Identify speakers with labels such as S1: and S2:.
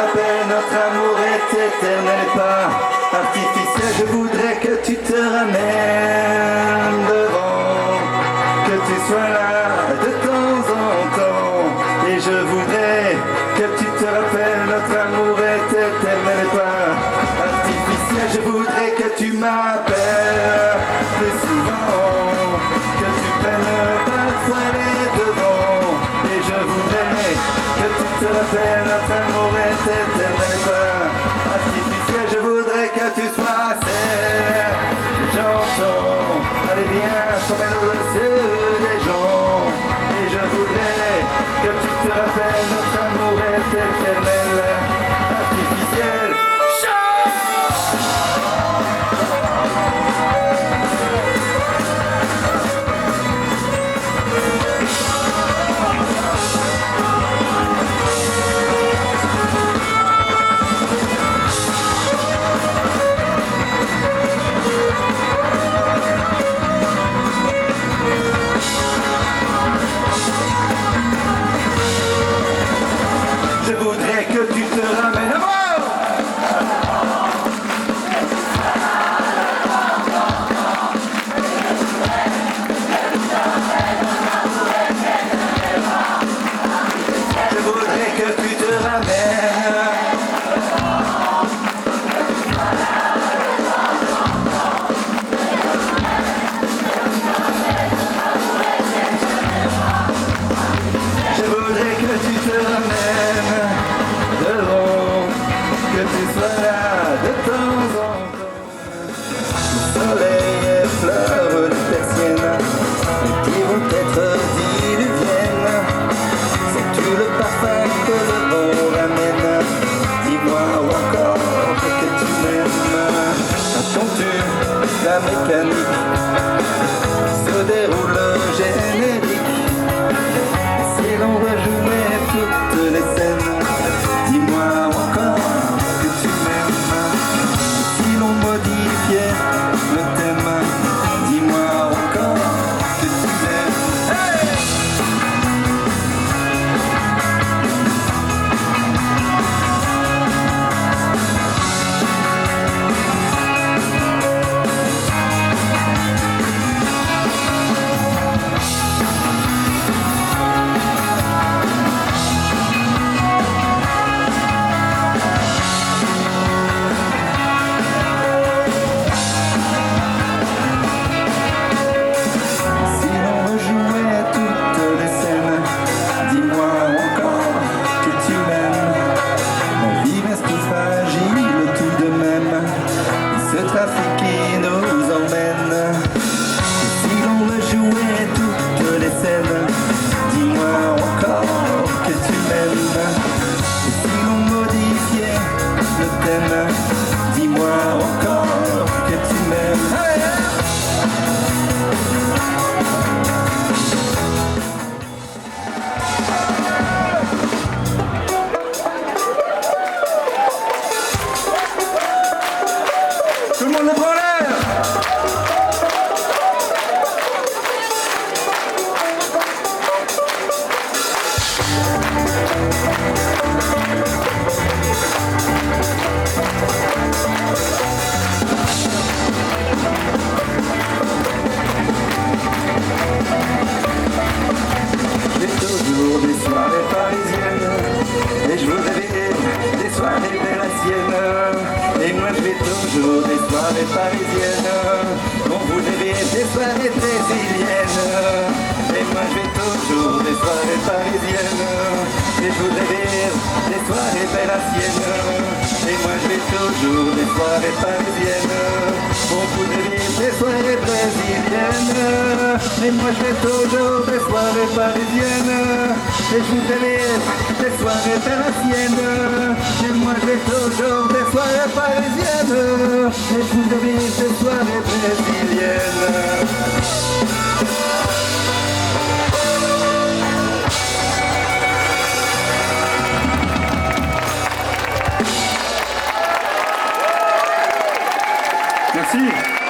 S1: rappelles, notre amour est éternel et pas artificiel. Je voudrais que tu te ramènes devant, que tu sois là de temps en temps. Et je voudrais que tu te rappelles, notre amour est éternel et pas artificiel. Je voudrais que tu m'appelles plus souvent, que tu prennes parfois les devants. Et je voudrais que tu te rappelles, notre amour est éternel et pas artificiel. Je voudrais que tu sois celle que j'entends. Allez viens, promène-nous sur les gens. Et je voudrais que tu te rappelles, notre amour est éternel, artificiel. Je voudrais que tu te ramènes à moi. Je voudrais que tu te ramènes. Je voudrais que tu te ramènes devant, que tu sois là de temps en temps. Le soleil effleure les persiennes qui vont être diluviennes. Sens-tu le parfum que le vent ramène? Dis-moi encore que tu m'aimes. Entends-tu la mécanique se déroule générique? Si l'on va jouer toutes les scènes, dis-moi encore que tu m'aimes. Si l'on modifiait le thème, dis-moi encore que tu m'aimes. Hey! Si l'on rejouait toutes les scènes, dis-moi encore que tu m'aimes. Ma vie reste fragile tout de même, ce trafic qui nous emmène. Si l'on rejouait toutes les scènes, dis-moi encore que tu m'aimes. Si l'on modifiait le thème, dis-moi encore que tu m'aimes. Hey! Tout le monde le prend l'air. J'ai toujours des soirées parisiennes et je voudrais vivre des soirées bélassiennes. Et moi je vais toujours des soirées parisiennes. On voudrait vivre des soirées brésiliennes. Et moi je vais toujours des soirées parisiennes. Et je voudrais vivre des soirées bélassiennes. Et moi je vais toujours des soirées parisiennes. On voudrait vivre des soirées brésiliennes. Et moi je vais toujours des soirées parisiennes. Et je voudrais vivre des soirées bélassiennes. Et moi je vais toujours des soirées parisiennes. Et je voudrais vivre des soirées brésiliennes. Merci.